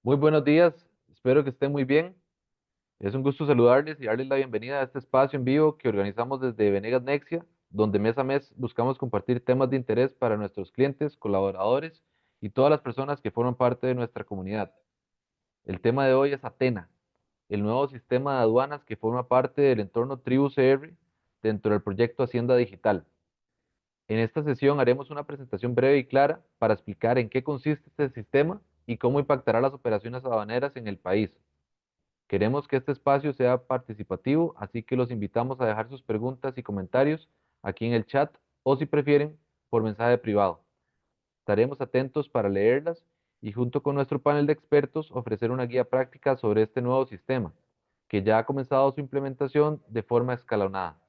Muy buenos días, espero que estén muy bien. Es un gusto saludarles y darles la bienvenida a este espacio en vivo que organizamos desde Venegas Nexia, donde mes a mes buscamos compartir temas de interés para nuestros clientes, colaboradores y todas las personas que forman parte de nuestra comunidad. El tema de hoy es Atena, el nuevo sistema de aduanas que forma parte del entorno Tribu CR dentro del proyecto Hacienda Digital. En esta sesión haremos una presentación breve y clara para explicar en qué consiste este sistema y cómo impactará las operaciones aduaneras en el país. Queremos que este espacio sea participativo, así que los invitamos a dejar sus preguntas y comentarios aquí en el chat o si prefieren, por mensaje privado. Estaremos atentos para leerlas y junto con nuestro panel de expertos ofrecer una guía práctica sobre este nuevo sistema, que ya ha comenzado su implementación de forma escalonada.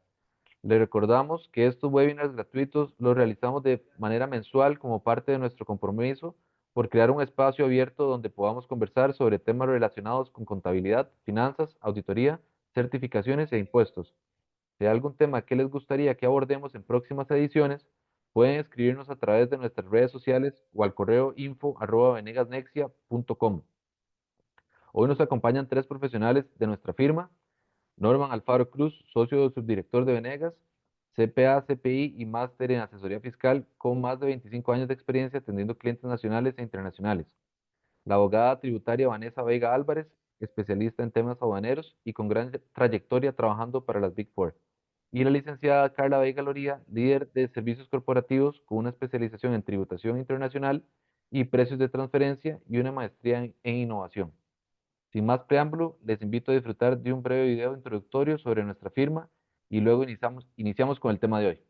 Le recordamos que estos webinars gratuitos los realizamos de manera mensual como parte de nuestro compromiso por crear un espacio abierto donde podamos conversar sobre temas relacionados con contabilidad, finanzas, auditoría, certificaciones e impuestos. Si hay algún tema que les gustaría que abordemos en próximas ediciones, pueden escribirnos a través de nuestras redes sociales o al correo info@venegasnexia.com. Hoy nos acompañan tres profesionales de nuestra firma: Norman Alfaro Cruz, socio subdirector de Venegas, CPA, CPI y máster en asesoría fiscal con más de 25 años de experiencia atendiendo clientes nacionales e internacionales. La abogada tributaria Vanessa Vega Álvarez, especialista en temas aduaneros y con gran trayectoria trabajando para las Big Four. Y la licenciada Carla Vega Loría, líder de servicios corporativos con una especialización en tributación internacional y precios de transferencia y una maestría en innovación. Sin más preámbulo, les invito a disfrutar de un breve video introductorio sobre nuestra firma y luego iniciamos con el tema de hoy.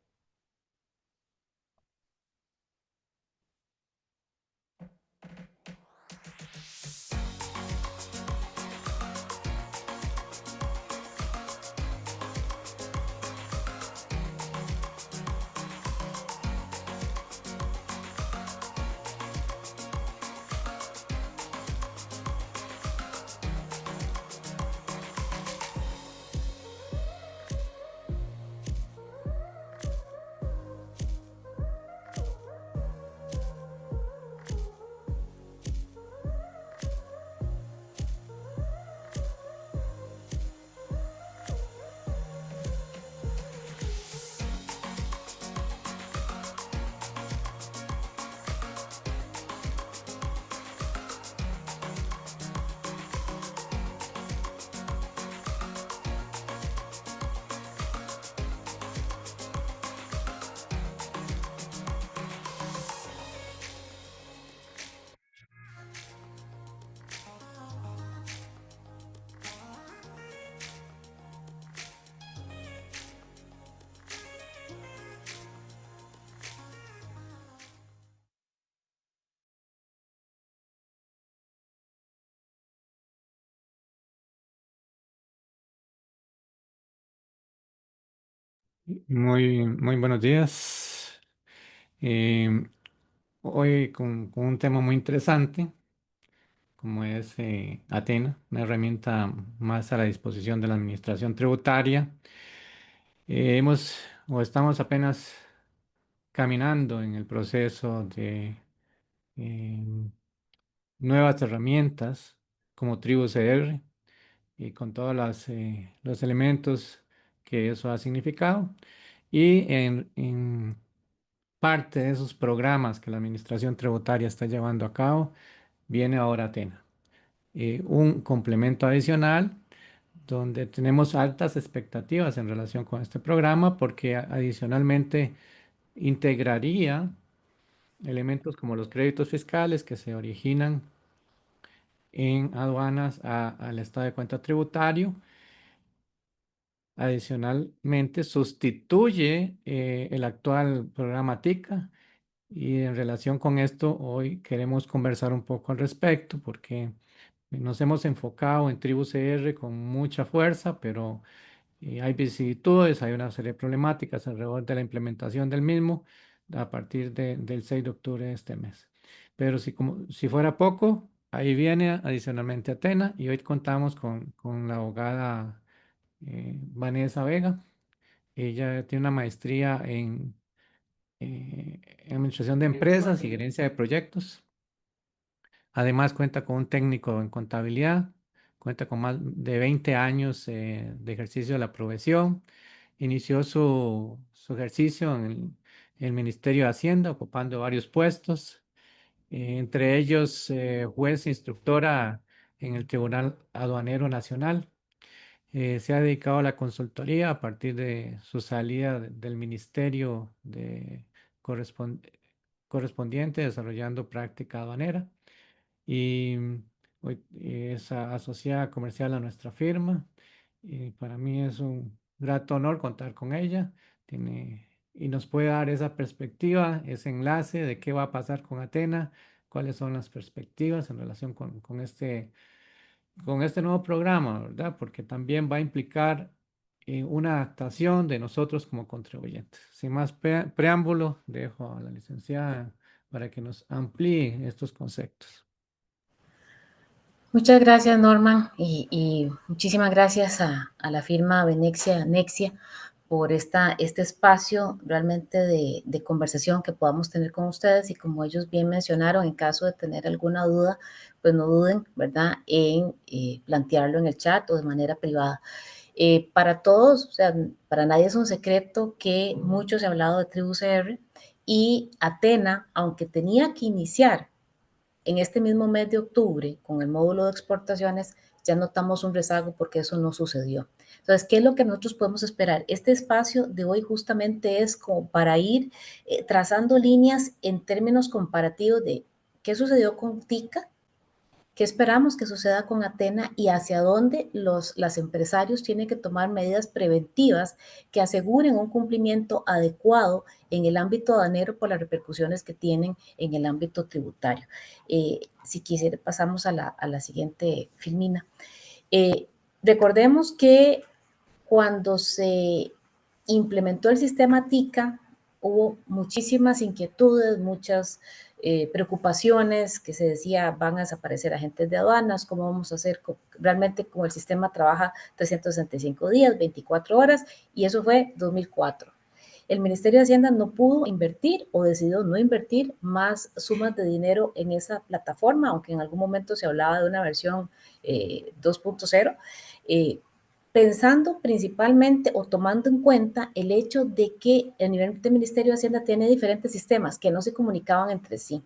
Muy buenos días. Eh, Hoy con un tema muy interesante, como es Atena, una herramienta más a la disposición de la administración tributaria. Hemos o estamos apenas caminando en el proceso de eh, nuevas herramientas como Tribu CR y con todos los elementos que eso ha significado. Y en parte de esos programas que la Administración Tributaria está llevando a cabo, viene ahora Atena. Un complemento adicional donde tenemos altas expectativas en relación con este programa porque adicionalmente integraría elementos como los créditos fiscales que se originan en aduanas al estado de cuenta tributario. Adicionalmente, sustituye el actual programa TICA. Y en relación con esto, hoy queremos conversar un poco al respecto porque nos hemos enfocado en Tribu CR con mucha fuerza, pero hay vicisitudes, hay una serie de problemáticas alrededor de la implementación del mismo a partir del 6 de octubre de este mes. Pero si fuera poco, ahí viene adicionalmente Atena y hoy contamos con la abogada Vanessa Vega. Ella tiene una maestría en administración de empresas y gerencia de proyectos. Además, cuenta con un técnico en contabilidad, cuenta con más de 20 años de ejercicio de la profesión. Inició su ejercicio en el Ministerio de Hacienda, ocupando varios puestos, entre ellos juez instructora en el Tribunal Aduanero Nacional. Se ha dedicado a la consultoría a partir de su salida del ministerio correspon- correspondiente, desarrollando práctica aduanera y hoy es asociada comercial a nuestra firma. Y para mí es un grato honor contar con ella. Y nos puede dar esa perspectiva, ese enlace de qué va a pasar con Atena, cuáles son las perspectivas en relación con este nuevo programa, ¿verdad? Porque también va a implicar una adaptación de nosotros como contribuyentes. Sin más preámbulo, dejo a la licenciada para que nos amplíe estos conceptos. Muchas gracias, Norman, y muchísimas gracias a la firma Nexia por este espacio realmente de conversación que podamos tener con ustedes. Y como ellos bien mencionaron, en caso de tener alguna duda, pues no duden, ¿verdad?, en plantearlo en el chat o de manera privada. Para todos, o sea, para nadie es un secreto que mucho se ha hablado de TribuCR, y Atena, aunque tenía que iniciar en este mismo mes de octubre, con el módulo de exportaciones, ya notamos un rezago porque eso no sucedió. Entonces, ¿qué es lo que nosotros podemos esperar? Este espacio de hoy justamente es como para ir trazando líneas en términos comparativos de qué sucedió con TICA, qué esperamos que suceda con Atena y hacia dónde los empresarios tienen que tomar medidas preventivas que aseguren un cumplimiento adecuado en el ámbito aduanero por las repercusiones que tienen en el ámbito tributario. Si quisiera, pasamos a la siguiente filmina. Recordemos que cuando se implementó el sistema TICA, hubo muchísimas inquietudes, muchas preocupaciones, que se decía van a desaparecer agentes de aduanas, cómo vamos a hacer, realmente como el sistema trabaja 365 días, 24 horas, y eso fue 2004. El Ministerio de Hacienda no pudo invertir o decidió no invertir más sumas de dinero en esa plataforma, aunque en algún momento se hablaba de una versión 2.0, pensando principalmente o tomando en cuenta el hecho de que el nivel del Ministerio de Hacienda tiene diferentes sistemas que no se comunicaban entre sí.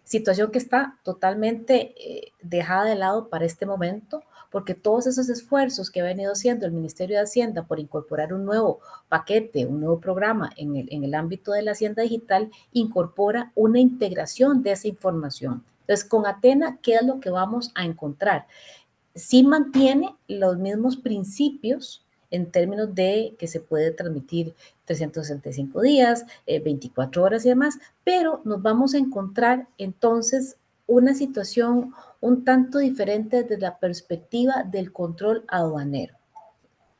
Situación que está totalmente dejada de lado para este momento, porque todos esos esfuerzos que ha venido haciendo el Ministerio de Hacienda por incorporar un nuevo paquete, un nuevo programa en el ámbito de la Hacienda Digital, incorpora una integración de esa información. Entonces, con Atena, ¿qué es lo que vamos a encontrar? Sí mantiene los mismos principios en términos de que se puede transmitir 365 días, 24 horas y demás, pero nos vamos a encontrar entonces una situación un tanto diferente desde la perspectiva del control aduanero.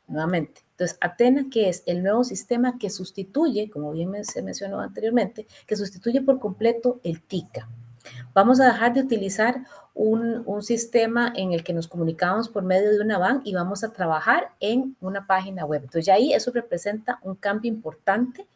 Nuevamente, entonces Atena, que es el nuevo sistema que sustituye, como bien se mencionó anteriormente, que sustituye por completo el TICA. Vamos a dejar de utilizar un sistema en el que nos comunicamos por medio de una van y vamos a trabajar en una página web. Entonces ya ahí eso representa un cambio importante.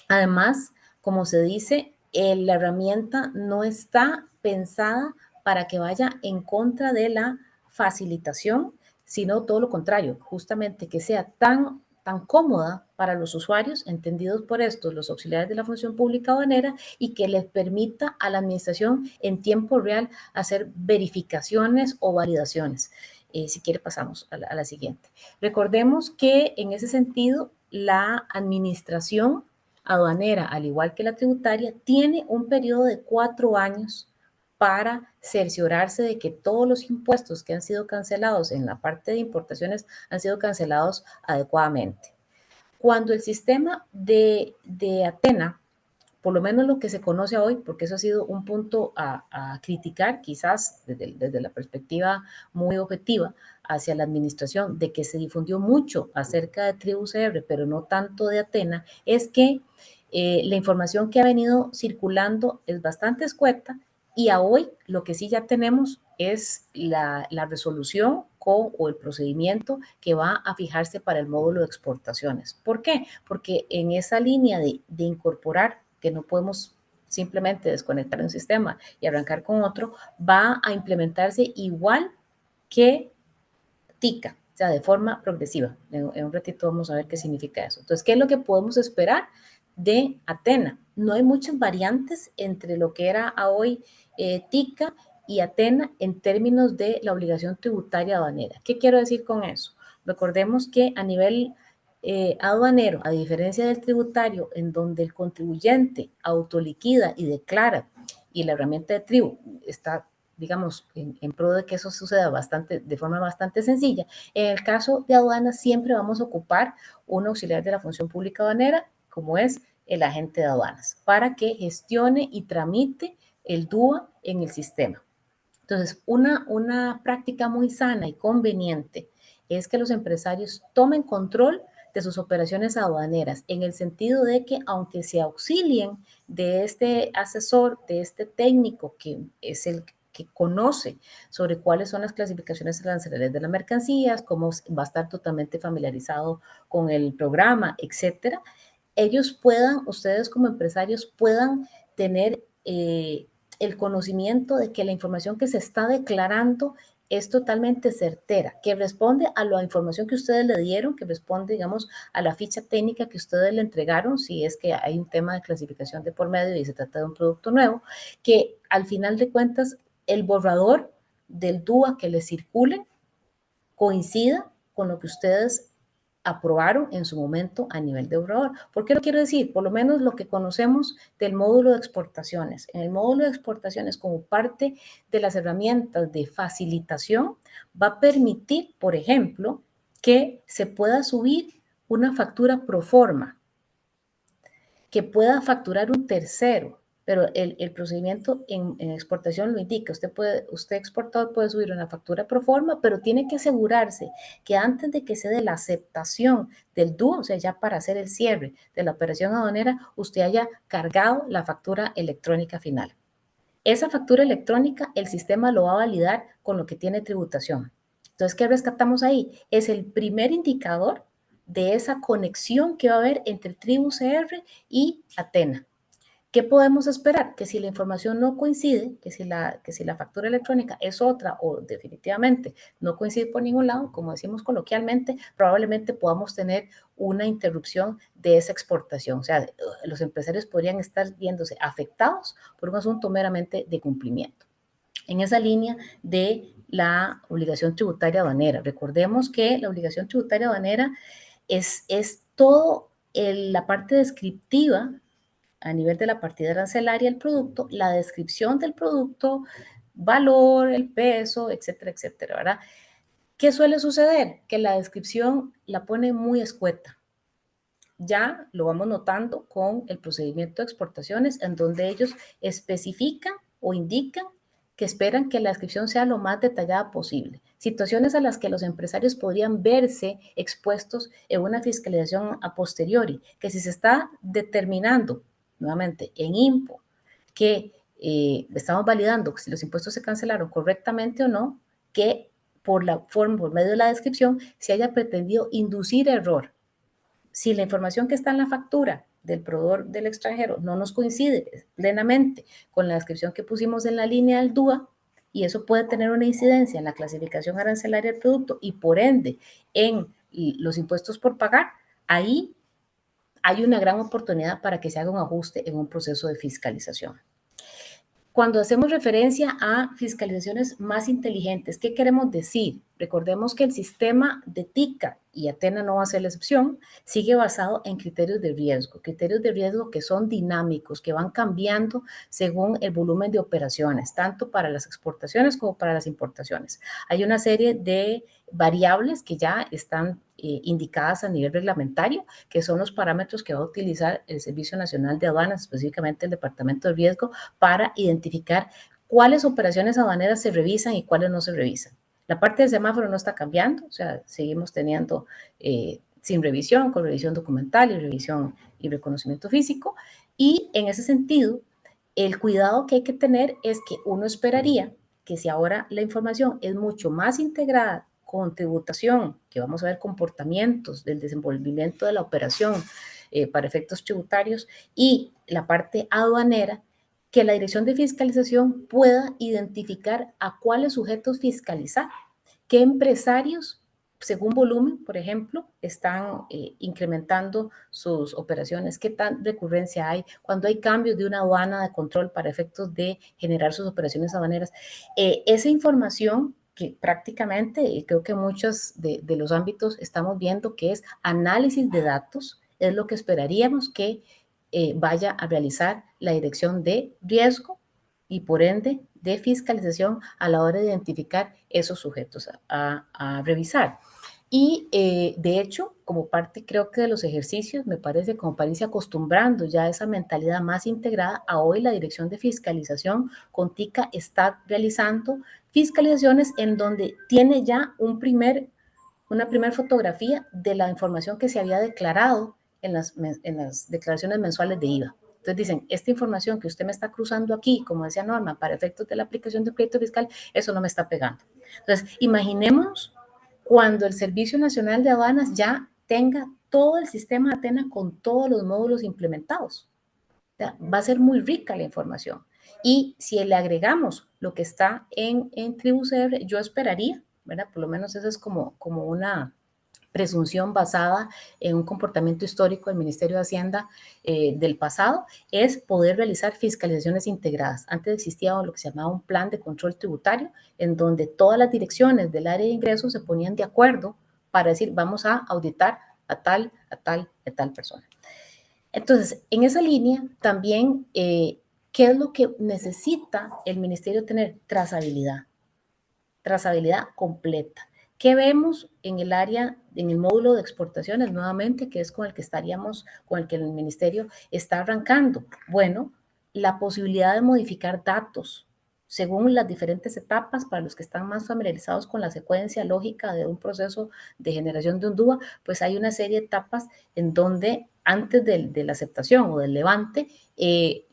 Además, como se dice, la herramienta no está pensada para que vaya en contra de la facilitación, sino todo lo contrario, justamente que sea tan cómoda para los usuarios, entendidos por estos, los auxiliares de la función pública aduanera, y que les permita a la administración en tiempo real hacer verificaciones o validaciones. Si quiere, pasamos a la siguiente. Recordemos que en ese sentido, la administración aduanera, al igual que la tributaria, tiene un periodo de 4 años para cerciorarse de que todos los impuestos que han sido cancelados en la parte de importaciones han sido cancelados adecuadamente. Cuando el sistema de Atena, por lo menos lo que se conoce hoy, porque eso ha sido un punto a criticar, quizás desde la perspectiva muy objetiva hacia la administración, de que se difundió mucho acerca de TribuCR, pero no tanto de Atena, es que la información que ha venido circulando es bastante escueta, y a hoy lo que sí ya tenemos es la resolución o el procedimiento que va a fijarse para el módulo de exportaciones. ¿Por qué? Porque en esa línea de incorporar, que no podemos simplemente desconectar un sistema y arrancar con otro, va a implementarse igual que TICA, o sea, de forma progresiva. En un ratito vamos a ver qué significa eso. Entonces, ¿qué es lo que podemos esperar de Athena? No hay muchas variantes entre lo que era a hoy TICA y Athena en términos de la obligación tributaria aduanera. ¿Qué quiero decir con eso? Recordemos que a nivel aduanero, a diferencia del tributario, en donde el contribuyente autoliquida y declara, y la herramienta de tribu está, digamos, en pro de que eso suceda de forma bastante sencilla. En el caso de aduanas siempre vamos a ocupar un auxiliar de la función pública aduanera, como es el agente de aduanas, para que gestione y tramite el DUA en el sistema. Entonces, una práctica muy sana y conveniente es que los empresarios tomen control de sus operaciones aduaneras, en el sentido de que aunque se auxilien de este asesor, de este técnico que es el que conoce sobre cuáles son las clasificaciones arancelarias de las mercancías, cómo va a estar totalmente familiarizado con el programa, etcétera, ustedes como empresarios puedan tener el conocimiento de que la información que se está declarando es totalmente certera, que responde a la información que ustedes le dieron, que responde, digamos, a la ficha técnica que ustedes le entregaron, si es que hay un tema de clasificación de por medio y se trata de un producto nuevo, que al final de cuentas el borrador del DUA que les circule coincida con lo que ustedes aprobaron en su momento a nivel de borrador. ¿Por qué lo quiero decir? Por lo menos lo que conocemos del módulo de exportaciones. En el módulo de exportaciones, como parte de las herramientas de facilitación, va a permitir, por ejemplo, que se pueda subir una factura pro forma, que pueda facturar un tercero, pero el procedimiento en exportación lo indica. Usted exportador puede subir una factura pro forma, pero tiene que asegurarse que antes de que se dé la aceptación del DUA, o sea, ya para hacer el cierre de la operación aduanera, usted haya cargado la factura electrónica final. Esa factura electrónica, el sistema lo va a validar con lo que tiene tributación. Entonces, ¿qué rescatamos ahí? Es el primer indicador de esa conexión que va a haber entre Tribu CR y Athena. ¿Qué podemos esperar? Que si la información no coincide, que si la factura electrónica es otra o definitivamente no coincide por ningún lado, como decimos coloquialmente, probablemente podamos tener una interrupción de esa exportación. O sea, los empresarios podrían estar viéndose afectados por un asunto meramente de cumplimiento. En esa línea de la obligación tributaria aduanera. Recordemos que la obligación tributaria aduanera es todo la parte descriptiva a nivel de la partida arancelaria del producto, la descripción del producto, valor, el peso, etcétera, etcétera, ¿verdad? ¿Qué suele suceder? Que la descripción la pone muy escueta. Ya lo vamos notando con el procedimiento de exportaciones, en donde ellos especifican o indican que esperan que la descripción sea lo más detallada posible. Situaciones a las que los empresarios podrían verse expuestos en una fiscalización a posteriori, que si se está determinando nuevamente en IMPO que estamos validando si los impuestos se cancelaron correctamente o no, que por medio de la descripción se haya pretendido inducir error. Si la información que está en la factura del proveedor del extranjero no nos coincide plenamente con la descripción que pusimos en la línea del DUA, y eso puede tener una incidencia en la clasificación arancelaria del producto y por ende en los impuestos por pagar, ahí hay una gran oportunidad para que se haga un ajuste en un proceso de fiscalización. Cuando hacemos referencia a fiscalizaciones más inteligentes, ¿qué queremos decir? Recordemos que el sistema de TICA, y Athena no va a ser la excepción, sigue basado en criterios de riesgo que son dinámicos, que van cambiando según el volumen de operaciones, tanto para las exportaciones como para las importaciones. Hay una serie de variables que ya están indicadas a nivel reglamentario, que son los parámetros que va a utilizar el Servicio Nacional de Aduanas, específicamente el Departamento de Riesgo, para identificar cuáles operaciones aduaneras se revisan y cuáles no se revisan. La parte del semáforo no está cambiando, o sea, seguimos teniendo sin revisión, con revisión documental y revisión y reconocimiento físico. Y en ese sentido, el cuidado que hay que tener es que uno esperaría que si ahora la información es mucho más integrada con tributación, que vamos a ver comportamientos del desenvolvimiento de la operación para efectos tributarios y la parte aduanera, que la Dirección de Fiscalización pueda identificar a cuáles sujetos fiscalizar, qué empresarios, según volumen, por ejemplo, están incrementando sus operaciones, qué tan recurrencia hay, cuando hay cambios de una aduana de control para efectos de generar sus operaciones aduaneras. Esa información que prácticamente, creo que muchos de los ámbitos estamos viendo que es análisis de datos, es lo que esperaríamos que vaya a realizar la Dirección de Riesgo y por ende de fiscalización a la hora de identificar esos sujetos a revisar. Y de hecho, como parte creo que de los ejercicios, me parece como para irse acostumbrando ya a esa mentalidad más integrada, a hoy la Dirección de Fiscalización con TICA está realizando fiscalizaciones en donde tiene ya una primera fotografía de la información que se había declarado en las declaraciones mensuales de IVA. Entonces dicen, esta información que usted me está cruzando aquí, como decía Norma, para efectos de la aplicación del crédito fiscal, eso no me está pegando. Entonces, imaginemos cuando el Servicio Nacional de Aduanas ya tenga todo el sistema Atena con todos los módulos implementados. O sea, va a ser muy rica la información. Y si le agregamos lo que está en TribuCR, yo esperaría, ¿verdad? Por lo menos eso es como una presunción basada en un comportamiento histórico del Ministerio de Hacienda del pasado, es poder realizar fiscalizaciones integradas. Antes existía lo que se llamaba un plan de control tributario, en donde todas las direcciones del área de ingresos se ponían de acuerdo para decir, vamos a auditar a tal persona. Entonces, en esa línea también, ¿qué es lo que necesita el Ministerio tener? Trazabilidad completa. ¿Qué vemos en el área, en el módulo de exportaciones nuevamente, que es con el que el ministerio está arrancando? Bueno, la posibilidad de modificar datos según las diferentes etapas. Para los que están más familiarizados con la secuencia lógica de un proceso de generación de un DUA, pues hay una serie de etapas en donde antes de la aceptación o del levante,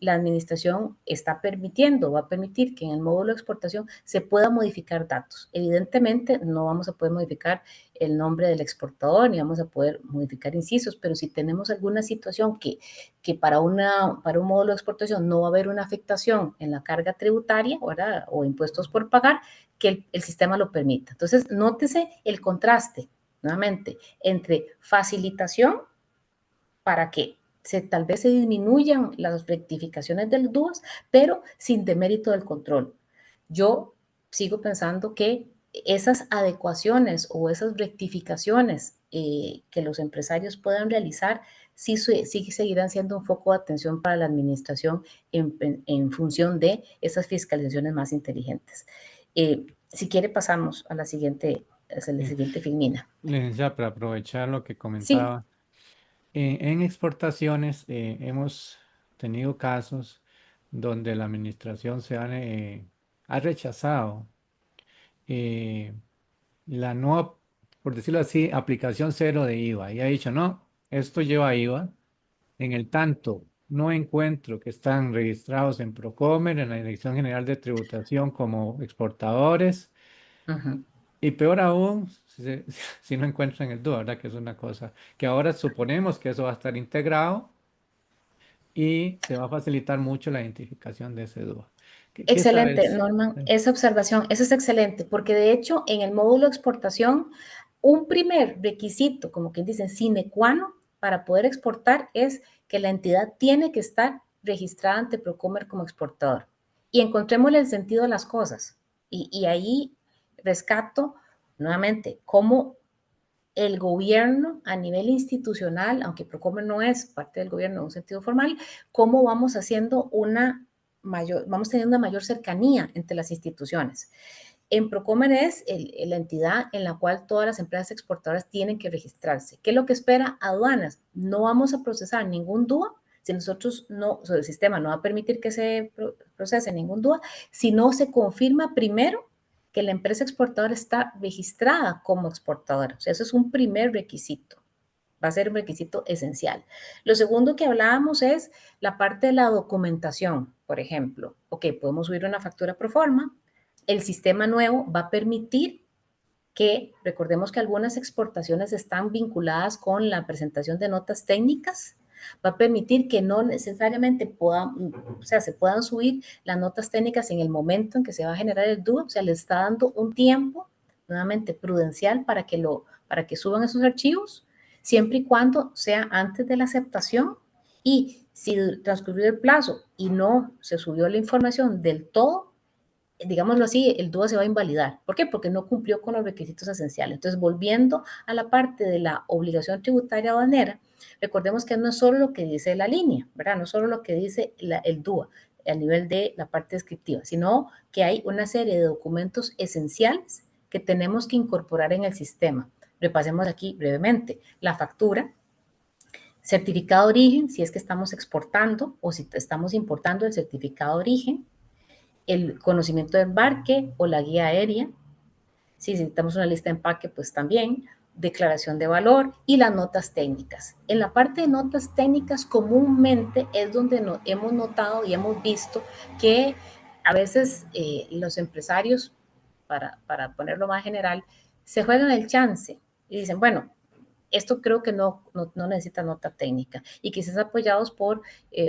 la administración está permitiendo, va a permitir que en el módulo de exportación se pueda modificar datos. Evidentemente no vamos a poder modificar el nombre del exportador, ni vamos a poder modificar incisos, pero si tenemos alguna situación que para un módulo de exportación no va a haber una afectación en la carga tributaria, ¿verdad? O impuestos por pagar, que el sistema lo permita. Entonces, nótese el contraste, nuevamente, entre facilitación para que tal vez se disminuyan las rectificaciones del DUAS, pero sin demérito del control. Yo sigo pensando que esas adecuaciones o esas rectificaciones que los empresarios puedan realizar sí seguirán siendo un foco de atención para la administración en función de esas fiscalizaciones más inteligentes. Si quiere, pasamos a la siguiente filmina. Licenciada, para aprovechar lo que Sí. comentaba, en exportaciones hemos tenido casos donde la administración ha rechazado eh, la no, por decirlo así, aplicación cero de IVA y ha dicho, no, esto lleva IVA. En el tanto, no encuentro que están registrados en Procomer, en la Dirección General de Tributación como exportadores. Uh-huh. Y peor aún, si no encuentran el DUA, ¿verdad? Que es una cosa que ahora suponemos que eso va a estar integrado y se va a facilitar mucho la identificación de ese DUA. ¿Qué Excelente, sabes? Norman, esa observación, eso es excelente, porque de hecho en el módulo de exportación, un primer requisito, como quien dicen, sine qua non, para poder exportar es que la entidad tiene que estar registrada ante Procomer como exportador. Y encontrémosle el sentido a las cosas. Y ahí rescato nuevamente cómo el gobierno a nivel institucional, aunque Procomer no es parte del gobierno en un sentido formal, cómo vamos haciendo vamos teniendo una mayor cercanía entre las instituciones. En Procomer es la entidad en la cual todas las empresas exportadoras tienen que registrarse. ¿Qué es lo que espera aduanas? No vamos a procesar ningún DUA si nosotros no, el sistema no va a permitir que se procese ningún DUA, si no se confirma primero que la empresa exportadora está registrada como exportadora. O sea, eso es un primer requisito. Va a ser un requisito esencial. Lo segundo que hablábamos es la parte de la documentación. Por ejemplo, ok, podemos subir una factura pro forma. El sistema nuevo va a permitir que, recordemos que algunas exportaciones están vinculadas con la presentación de notas técnicas. Va a permitir que no necesariamente se puedan subir las notas técnicas en el momento en que se va a generar el DUA, o sea, le está dando un tiempo nuevamente prudencial para que suban esos archivos, siempre y cuando sea antes de la aceptación, y si transcurrió el plazo y no se subió la información del todo, digámoslo así, el DUA se va a invalidar. ¿Por qué? Porque no cumplió con los requisitos esenciales. Entonces, volviendo a la parte de la obligación tributaria aduanera, recordemos que no es solo lo que dice la línea, ¿verdad? No es solo lo que dice el DUA a nivel de la parte descriptiva, sino que hay una serie de documentos esenciales que tenemos que incorporar en el sistema. Repasemos aquí brevemente. La factura, certificado de origen, si es que estamos exportando o si estamos importando el certificado de origen, el conocimiento de embarque o la guía aérea. Si necesitamos una lista de empaque, pues también, declaración de valor y las notas técnicas. En la parte de notas técnicas, comúnmente es donde hemos notado y hemos visto que a veces los empresarios, para ponerlo más general, se juegan el chance y dicen, bueno, esto creo que no necesita nota técnica, y quizás apoyados por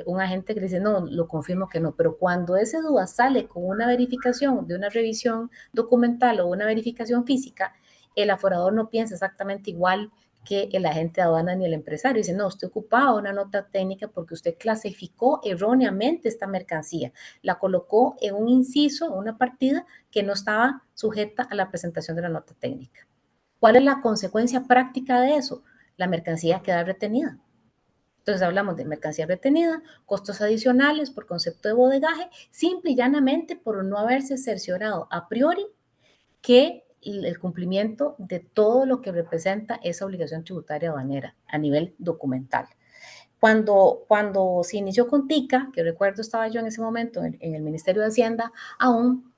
un agente que dice, no, lo confirmo que no, pero cuando ese DUA sale con una verificación de una revisión documental o una verificación física, el aforador no piensa exactamente igual que el agente de aduana ni el empresario. Dice, no, usted ocupaba una nota técnica porque usted clasificó erróneamente esta mercancía, la colocó en un inciso, una partida que no estaba sujeta a la presentación de la nota técnica. ¿Cuál es la consecuencia práctica de eso? La mercancía queda retenida. Entonces hablamos de mercancía retenida, costos adicionales por concepto de bodegaje, simple y llanamente por no haberse cerciorado a priori que el cumplimiento de todo lo que representa esa obligación tributaria aduanera a nivel documental. Cuando se inició con TICA, que recuerdo estaba yo en ese momento en el Ministerio de Hacienda, aún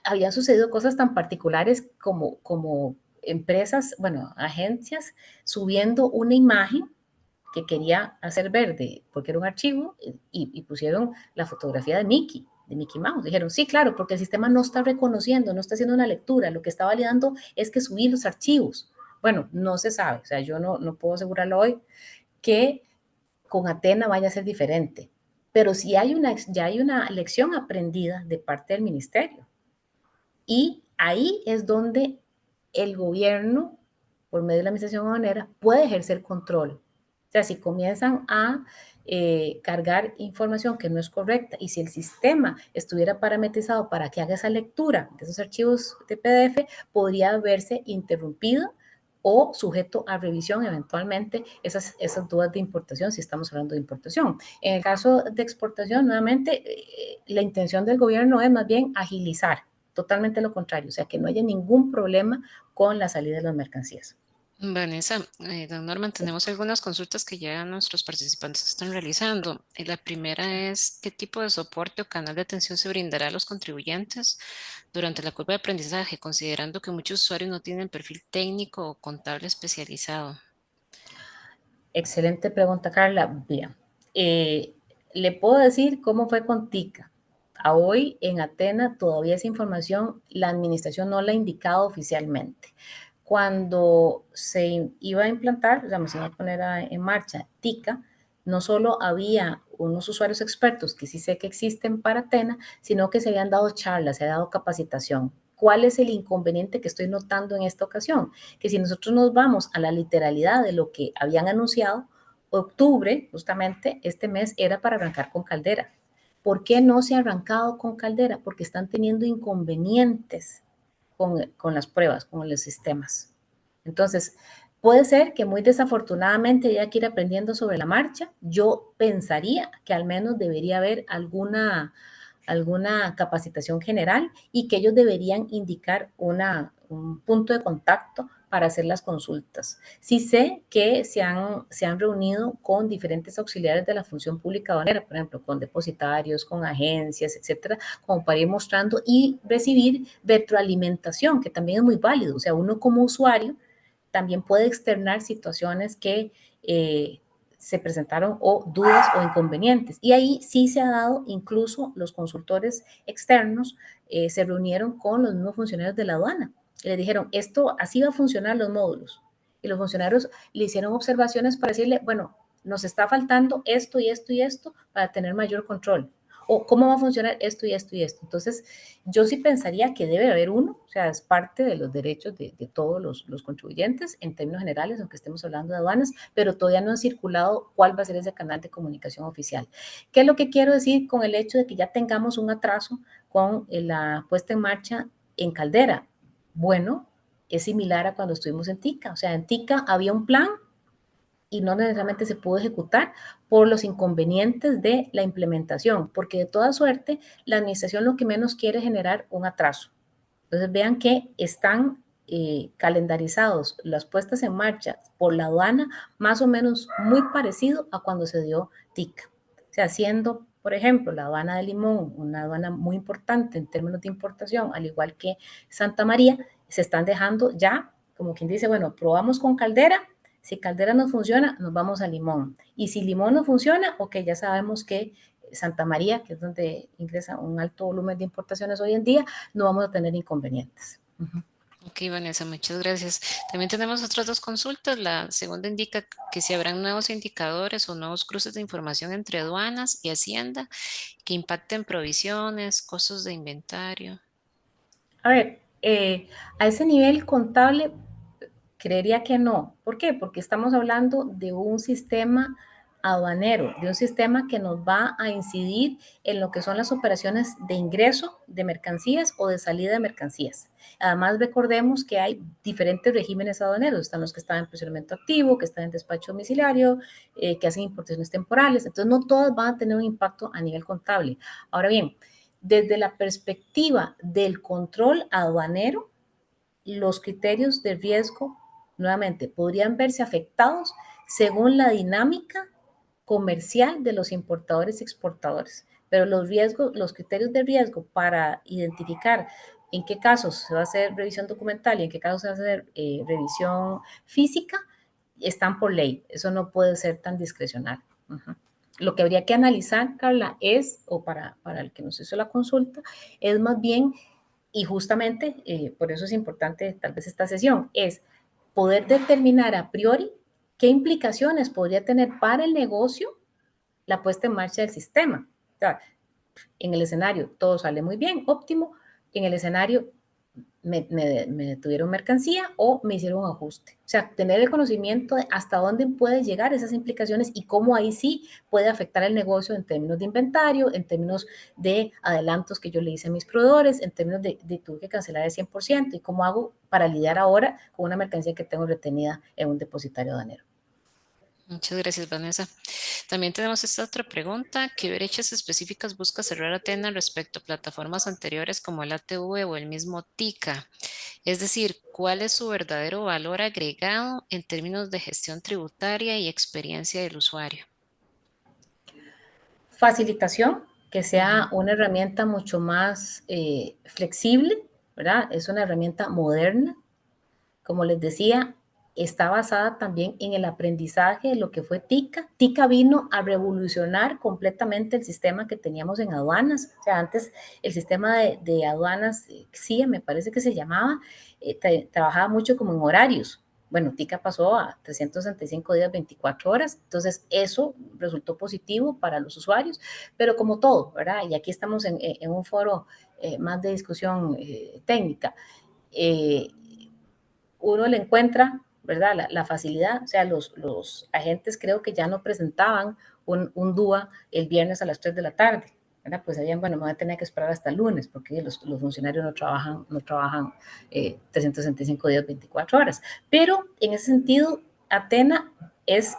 habían sucedido cosas tan particulares como empresas, bueno, agencias subiendo una imagen que quería hacer verde porque era un archivo y pusieron la fotografía de Mickey Mouse. Dijeron, sí, claro, porque el sistema no está reconociendo, no está haciendo una lectura, lo que está validando es que subí los archivos. Bueno, no se sabe, o sea, yo no puedo asegurarlo hoy que con Atena vaya a ser diferente, pero sí ya hay una lección aprendida de parte del ministerio. Y ahí es donde el gobierno, por medio de la administración aduanera, puede ejercer control. O sea, si comienzan a cargar información que no es correcta y si el sistema estuviera parametrizado para que haga esa lectura de esos archivos de PDF, podría verse interrumpido o sujeto a revisión eventualmente esas dudas de importación, si estamos hablando de importación. En el caso de exportación, nuevamente, la intención del gobierno es más bien agilizar, totalmente lo contrario, o sea, que no haya ningún problema con la salida de las mercancías. Vanessa, don Norman, tenemos algunas consultas que ya nuestros participantes están realizando. La primera es, ¿qué tipo de soporte o canal de atención se brindará a los contribuyentes durante la curva de aprendizaje, considerando que muchos usuarios no tienen perfil técnico o contable especializado? Excelente pregunta, Carla. Bien, le puedo decir cómo fue con TICA. A hoy en Atena todavía esa información la administración no la ha indicado oficialmente. Cuando se iba a implantar, digamos, se iba a poner en marcha TICA, no solo había unos usuarios expertos que sí sé que existen para Atena, sino que se habían dado charlas, se había dado capacitación. ¿Cuál es el inconveniente que estoy notando en esta ocasión? Que si nosotros nos vamos a la literalidad de lo que habían anunciado, octubre, justamente este mes, era para arrancar con Caldera. ¿Por qué no se ha arrancado con Caldera? Porque están teniendo inconvenientes con las pruebas, con los sistemas. Entonces, puede ser que muy desafortunadamente haya que ir aprendiendo sobre la marcha. Yo pensaría que al menos debería haber alguna capacitación general y que ellos deberían indicar un punto de contacto para hacer las consultas. Sí sé que se han reunido con diferentes auxiliares de la función pública aduanera, por ejemplo, con depositarios, con agencias, etcétera, como para ir mostrando y recibir retroalimentación, que también es muy válido. O sea, uno como usuario también puede externar situaciones que se presentaron o dudas o inconvenientes. Y ahí sí se ha dado, incluso los consultores externos se reunieron con los mismos funcionarios de la aduana y le dijeron, esto así va a funcionar los módulos. Y los funcionarios le hicieron observaciones para decirle, bueno, nos está faltando esto y esto y esto para tener mayor control. O cómo va a funcionar esto y esto y esto. Entonces, yo sí pensaría que debe haber uno, o sea, es parte de los derechos de todos los contribuyentes en términos generales, aunque estemos hablando de aduanas, pero todavía no ha circulado cuál va a ser ese canal de comunicación oficial. ¿Qué es lo que quiero decir con el hecho de que ya tengamos un atraso con la puesta en marcha en Caldera? Bueno, es similar a cuando estuvimos en TICA, o sea, en TICA había un plan y no necesariamente se pudo ejecutar por los inconvenientes de la implementación, porque de toda suerte la administración lo que menos quiere es generar un atraso. Entonces vean que están calendarizados las puestas en marcha por la aduana más o menos muy parecido a cuando se dio TIC. O sea, siendo, por ejemplo, la aduana de Limón, una aduana muy importante en términos de importación, al igual que Santa María, se están dejando ya, como quien dice, bueno, probamos con Caldera, si Caldera no funciona, nos vamos a Limón. Y si Limón no funciona, ok, ya sabemos que Santa María, que es donde ingresa un alto volumen de importaciones hoy en día, no vamos a tener inconvenientes. Ok, Vanessa, muchas gracias. También tenemos otras dos consultas. La segunda indica que si habrán nuevos indicadores o nuevos cruces de información entre aduanas y Hacienda que impacten provisiones, costos de inventario. A ver, a ese nivel contable, creería que no. ¿Por qué? Porque estamos hablando de un sistema aduanero, de un sistema que nos va a incidir en lo que son las operaciones de ingreso de mercancías o de salida de mercancías. Además, recordemos que hay diferentes regímenes aduaneros. Están los que están en procedimiento activo, que están en despacho domiciliario, que hacen importaciones temporales. Entonces, no todas van a tener un impacto a nivel contable. Ahora bien, desde la perspectiva del control aduanero, los criterios de riesgo, nuevamente, podrían verse afectados según la dinámica comercial de los importadores y exportadores. Pero los riesgos, los criterios de riesgo para identificar en qué casos se va a hacer revisión documental y en qué casos se va a hacer revisión física, están por ley. Eso no puede ser tan discrecional. Lo que habría que analizar, Carla, es, o para el que nos hizo la consulta, es más bien, y justamente por eso es importante tal vez esta sesión, es poder determinar a priori qué implicaciones podría tener para el negocio la puesta en marcha del sistema. O sea, en el escenario todo sale muy bien, óptimo. En el escenario me detuvieron mercancía o me hicieron un ajuste. O sea, tener el conocimiento de hasta dónde pueden llegar esas implicaciones y cómo ahí sí puede afectar el negocio en términos de inventario, en términos de adelantos que yo le hice a mis proveedores, en términos de tuve que cancelar el 100% y cómo hago para lidiar ahora con una mercancía que tengo retenida en un depositario aduanero. Muchas gracias, Vanessa. También tenemos esta otra pregunta. ¿Qué brechas específicas busca cerrar Atena respecto a plataformas anteriores como el ATV o el mismo TICA? Es decir, ¿cuál es su verdadero valor agregado en términos de gestión tributaria y experiencia del usuario? Facilitación, que sea una herramienta mucho más flexible, ¿verdad? Es una herramienta moderna. Como les decía, está basada también en el aprendizaje de lo que fue TICA. TICA vino a revolucionar completamente el sistema que teníamos en aduanas. O sea, antes el sistema de aduanas, XIA me parece que se llamaba, trabajaba mucho como en horarios. Bueno, TICA pasó a 365 días, 24 horas. Entonces, eso resultó positivo para los usuarios, pero como todo, ¿verdad? Y aquí estamos en un foro más de discusión técnica. Uno le encuentra, ¿verdad? La facilidad, o sea, los agentes creo que ya no presentaban un DUA el viernes a las 3 de la tarde, ¿verdad? Pues sabían, bueno, me voy a tener que esperar hasta el lunes, porque los funcionarios no trabajan 365 días, 24 horas. Pero en ese sentido, Atena es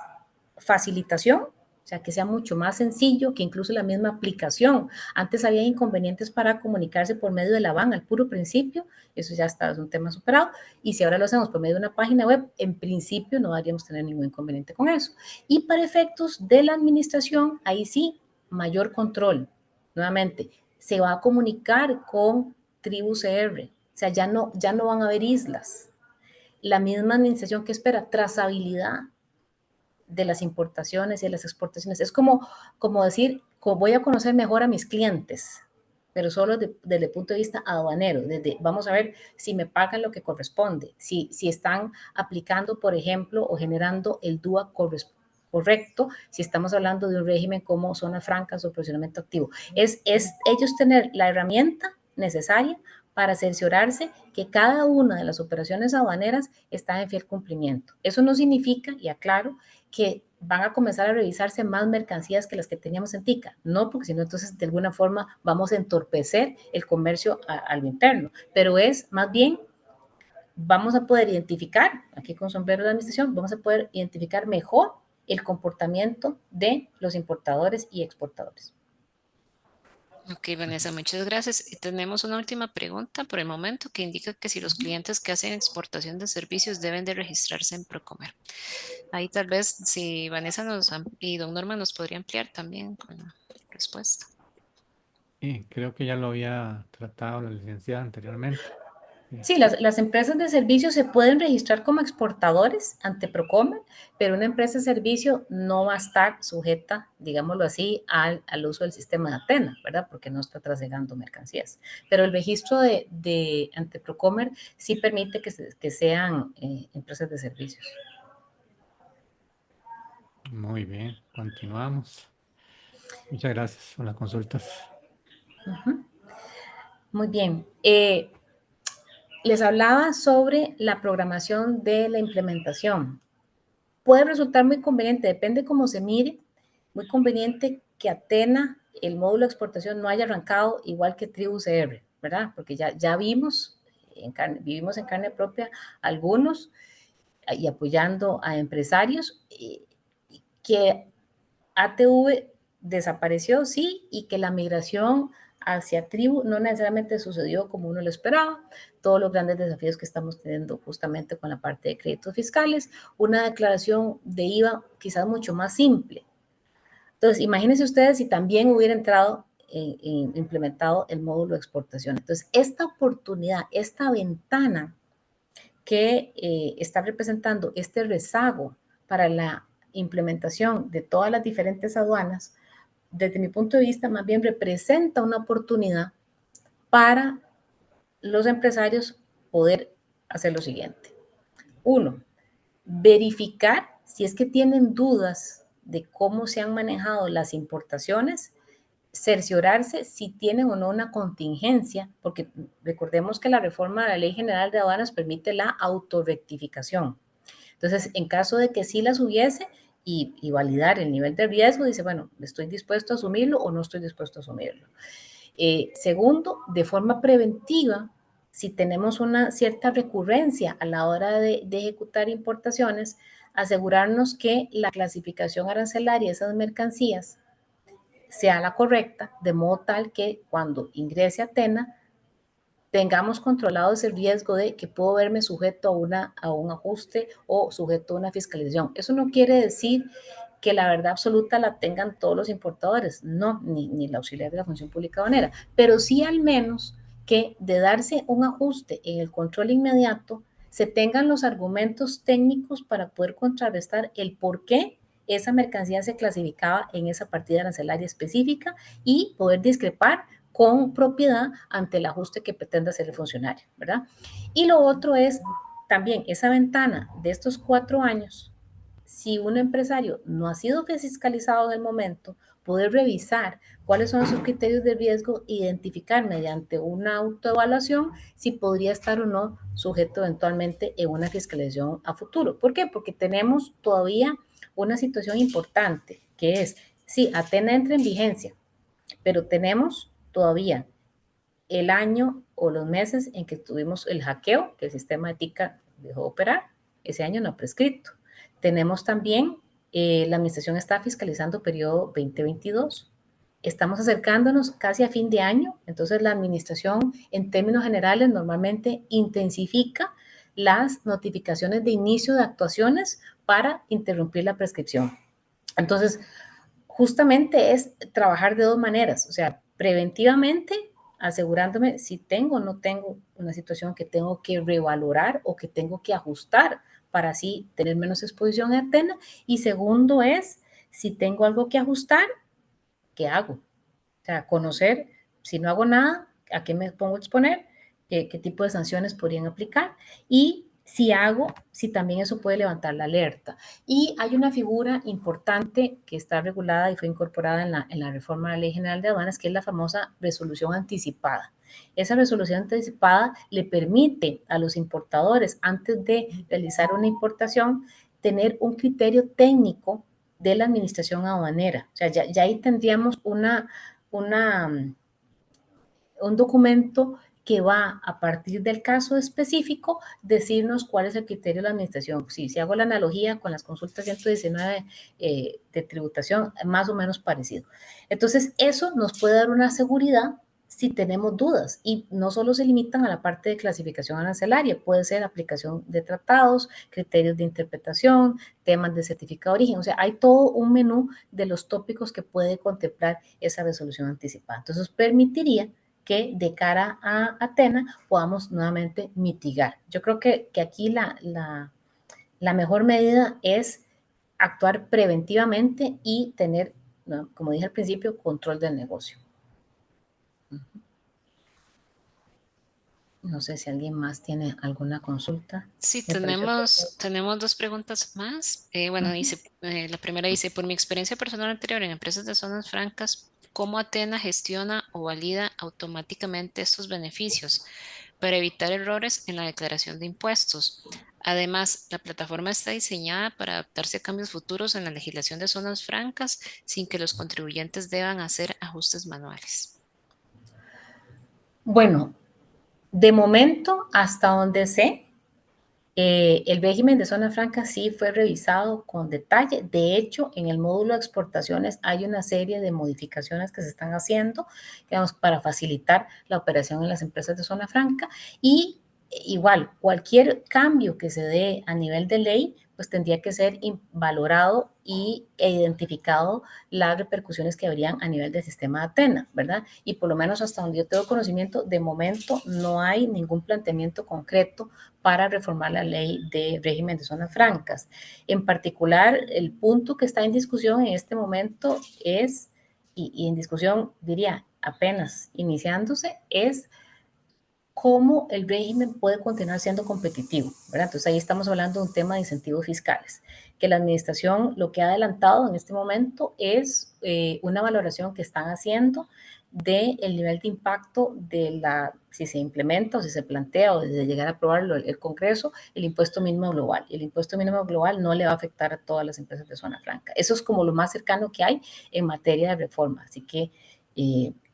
facilitación, o sea, que sea mucho más sencillo, que incluso la misma aplicación. Antes había inconvenientes para comunicarse por medio de la van al puro principio, eso ya está, es un tema superado, y si ahora lo hacemos por medio de una página web, en principio no deberíamos tener ningún inconveniente con eso. Y para efectos de la administración, ahí sí, mayor control. Nuevamente, se va a comunicar con Tribu CR, o sea, ya no van a haber islas. La misma administración que espera trazabilidad de las importaciones y de las exportaciones. Es como decir, voy a conocer mejor a mis clientes, pero solo desde el punto de vista aduanero, vamos a ver si me pagan lo que corresponde, si están aplicando, por ejemplo, o generando el DUA correcto si estamos hablando de un régimen como zonas francas o posicionamiento activo. Es ellos tener la herramienta necesaria para cerciorarse que cada una de las operaciones aduaneras está en fiel cumplimiento. Eso no significa, y aclaro, que van a comenzar a revisarse más mercancías que las que teníamos en TICA. No, porque si no, entonces de alguna forma vamos a entorpecer el comercio a lo interno. Pero es más bien, vamos a poder identificar, aquí con sombrero de administración, vamos a poder identificar mejor el comportamiento de los importadores y exportadores. Ok, Vanessa, muchas gracias. Y tenemos una última pregunta por el momento que indica que si los clientes que hacen exportación de servicios deben de registrarse en Procomer. Ahí tal vez si Vanessa y don Norman nos podría ampliar también con la respuesta. Creo que ya lo había tratado la licenciada anteriormente. Sí, las empresas de servicio se pueden registrar como exportadores ante Procomer, pero una empresa de servicio no va a estar sujeta, digámoslo así, al uso del sistema de Atena, ¿verdad? Porque no está trasladando mercancías. Pero el registro ante Procomer sí permite que sean empresas de servicios. Muy bien, continuamos. Muchas gracias por las consultas. Muy bien. Les hablaba sobre la programación de la implementación. Puede resultar muy conveniente, depende cómo se mire, muy conveniente que Atena, el módulo de exportación, no haya arrancado igual que Tribu CR, ¿verdad? Porque ya vivimos en carne propia algunos y apoyando a empresarios que ATV desapareció, sí, y que la migración hacia Tribu no necesariamente sucedió como uno lo esperaba. Todos los grandes desafíos que estamos teniendo justamente con la parte de créditos fiscales, una declaración de IVA quizás mucho más simple. Entonces, imagínense ustedes si también hubiera entrado implementado el módulo de exportación. Entonces, esta oportunidad, esta ventana que está representando este rezago para la implementación de todas las diferentes aduanas, desde mi punto de vista, más bien representa una oportunidad para los empresarios poder hacer lo siguiente. Uno, verificar si es que tienen dudas de cómo se han manejado las importaciones, cerciorarse si tienen o no una contingencia, porque recordemos que la reforma de la Ley General de Aduanas permite la autorrectificación. Entonces, en caso de que sí las hubiese y validar el nivel de riesgo, dice, bueno, estoy dispuesto a asumirlo o no estoy dispuesto a asumirlo. Segundo, de forma preventiva, si tenemos una cierta recurrencia a la hora de ejecutar importaciones, asegurarnos que la clasificación arancelaria de esas mercancías sea la correcta, de modo tal que cuando ingrese a Atena tengamos controlado ese riesgo de que puedo verme sujeto a un ajuste o sujeto a una fiscalización. Eso no quiere decir que la verdad absoluta la tengan todos los importadores, no, ni la auxiliar de la función pública aduanera, pero sí al menos que de darse un ajuste en el control inmediato, se tengan los argumentos técnicos para poder contrarrestar el por qué esa mercancía se clasificaba en esa partida arancelaria específica y poder discrepar con propiedad ante el ajuste que pretende hacer el funcionario, ¿verdad? Y lo otro es también esa ventana de estos 4 años, si un empresario no ha sido fiscalizado en el momento, poder revisar cuáles son sus criterios de riesgo, identificar mediante una autoevaluación si podría estar o no sujeto eventualmente en una fiscalización a futuro. ¿Por qué? Porque tenemos todavía una situación importante, que es, sí, Atena entra en vigencia, pero tenemos todavía el año o los meses en que tuvimos el hackeo, que el sistema de TICA dejó de operar, ese año no ha prescrito. Tenemos también, la administración está fiscalizando periodo 2022. Estamos acercándonos casi a fin de año, entonces la administración en términos generales normalmente intensifica las notificaciones de inicio de actuaciones para interrumpir la prescripción. Entonces, justamente es trabajar de dos maneras, o sea, preventivamente, asegurándome si tengo o no tengo una situación que tengo que revalorar o que tengo que ajustar para así tener menos exposición a Atena. Y segundo es, si tengo algo que ajustar, ¿qué hago? O sea, conocer, si no hago nada, ¿a qué me pongo a exponer? ¿Qué tipo de sanciones podrían aplicar? Y si también eso puede levantar la alerta. Y hay una figura importante que está regulada y fue incorporada en la reforma de la Ley General de Aduanas, que es la famosa resolución anticipada. Esa resolución anticipada le permite a los importadores, antes de realizar una importación, tener un criterio técnico de la administración aduanera. O sea, ya ahí tendríamos un documento que va a partir del caso específico decirnos cuál es el criterio de la administración. Si hago la analogía con las consultas 119 de tributación, más o menos parecido. Entonces, eso nos puede dar una seguridad si tenemos dudas, y no solo se limitan a la parte de clasificación arancelaria, puede ser aplicación de tratados, criterios de interpretación, temas de certificado de origen, o sea, hay todo un menú de los tópicos que puede contemplar esa resolución anticipada. Entonces, permitiría que de cara a Atena podamos nuevamente mitigar. Yo creo que aquí la mejor medida es actuar preventivamente y tener, ¿no?, como dije al principio, control del negocio. No sé si alguien más tiene alguna consulta. Sí, Me pareció tenemos dos preguntas más. Bueno, dice, la primera dice, por mi experiencia personal anterior en empresas de zonas francas, ¿cómo Atena gestiona o valida automáticamente estos beneficios para evitar errores en la declaración de impuestos? Además, la plataforma está diseñada para adaptarse a cambios futuros en la legislación de zonas francas sin que los contribuyentes deban hacer ajustes manuales. bueno, de momento, hasta donde sé, el régimen de zona franca sí fue revisado con detalle. De hecho, en el módulo de exportaciones hay una serie de modificaciones que se están haciendo, digamos, para facilitar la operación en las empresas de zona franca. Y igual, cualquier cambio que se dé a nivel de ley, pues tendría que ser valorado e identificado las repercusiones que habrían a nivel del sistema de Atena, ¿verdad? Y por lo menos hasta donde yo tengo conocimiento, de momento no hay ningún planteamiento concreto para reformar la ley de régimen de zonas francas. En particular, el punto que está en discusión en este momento es, y en discusión diría apenas iniciándose, es cómo el régimen puede continuar siendo competitivo, ¿verdad? Entonces ahí estamos hablando de un tema de incentivos fiscales, que la administración lo que ha adelantado en este momento es una valoración que están haciendo del nivel de impacto de si se implementa o si se plantea o de llegar a aprobarlo el Congreso, el impuesto mínimo global. Y el impuesto mínimo global no le va a afectar a todas las empresas de zona franca. Eso es como lo más cercano que hay en materia de reforma. Así que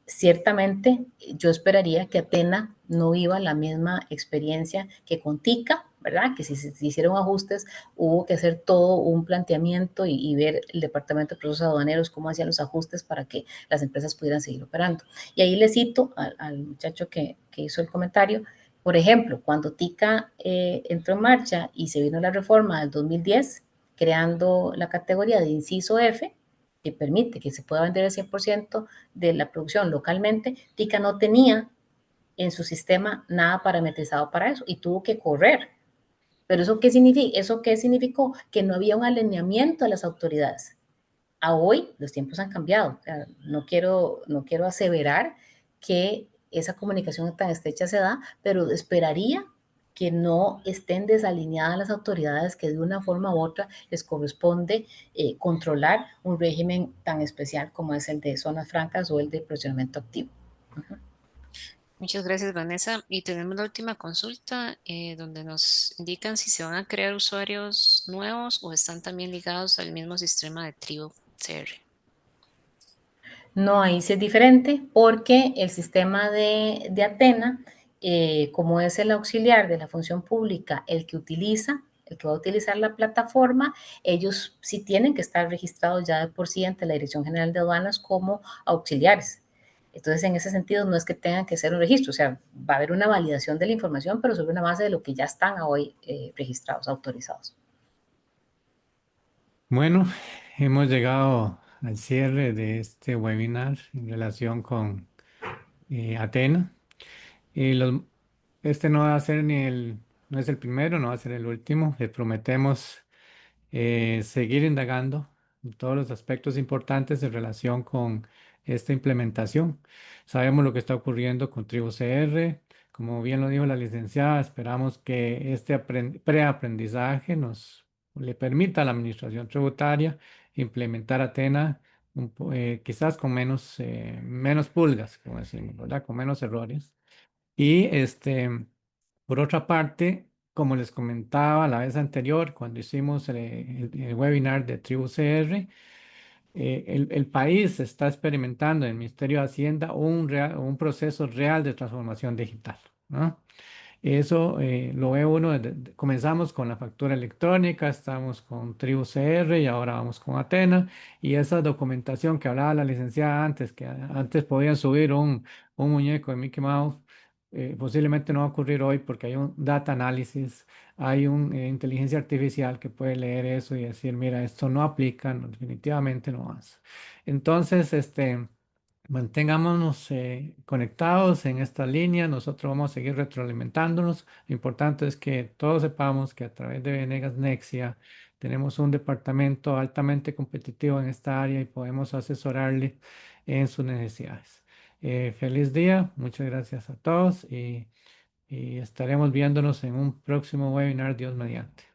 ciertamente yo esperaría que Atena no viva la misma experiencia que con TICA, ¿verdad? Que si se hicieron ajustes, hubo que hacer todo un planteamiento y ver el Departamento de Procesos Aduaneros cómo hacían los ajustes para que las empresas pudieran seguir operando. Y ahí le cito al muchacho que hizo el comentario, por ejemplo, cuando TICA entró en marcha y se vino la reforma del 2010, creando la categoría de inciso F, que permite que se pueda vender el 100% de la producción localmente, TICA no tenía en su sistema nada parametrizado para eso y tuvo que correr. ¿Pero eso qué significa? ¿Eso qué significó? Que no había un alineamiento de las autoridades. A hoy los tiempos han cambiado. O sea, no quiero aseverar que esa comunicación tan estrecha se da, pero esperaría que no estén desalineadas las autoridades que de una forma u otra les corresponde controlar un régimen tan especial como es el de zonas francas o el de procedimiento activo. Muchas gracias, Vanessa. Y tenemos la última consulta donde nos indican si se van a crear usuarios nuevos o están también ligados al mismo sistema de Tribu CR. No, ahí sí es diferente porque el sistema de Atena, como es el auxiliar de la función pública, el que va a utilizar la plataforma, ellos sí tienen que estar registrados ya de por sí ante la Dirección General de Aduanas como auxiliares. Entonces, en ese sentido, no es que tengan que hacer un registro, o sea, va a haber una validación de la información, pero sobre una base de lo que ya están hoy registrados, autorizados. Bueno, hemos llegado al cierre de este webinar en relación con Atena. Y este no va a ser no es el primero, no va a ser el último. Le prometemos seguir indagando en todos los aspectos importantes en relación con esta implementación. Sabemos lo que está ocurriendo con Tribu CR, Como bien lo dijo la licenciada, esperamos que este preaprendizaje nos le permita a la administración tributaria implementar Atena quizás con menos pulgas, como decimos, ¿verdad? Con menos errores. Y por otra parte, como les comentaba la vez anterior, cuando hicimos el webinar de TribuCR, el país está experimentando en el Ministerio de Hacienda un proceso real de transformación digital, ¿no? Eso lo ve uno, comenzamos con la factura electrónica, estamos con Tribu CR y ahora vamos con Atena. Y esa documentación que hablaba la licenciada antes, que antes podían subir un muñeco de Mickey Mouse, posiblemente no va a ocurrir hoy porque hay un data analysis, hay una inteligencia artificial que puede leer eso y decir, mira, esto no aplica, no, definitivamente no hace. Entonces, mantengámonos conectados en esta línea, nosotros vamos a seguir retroalimentándonos. Lo importante es que todos sepamos que a través de Venegas Nexia tenemos un departamento altamente competitivo en esta área y podemos asesorarle en sus necesidades. Feliz día, muchas gracias a todos y estaremos viéndonos en un próximo webinar, Dios mediante.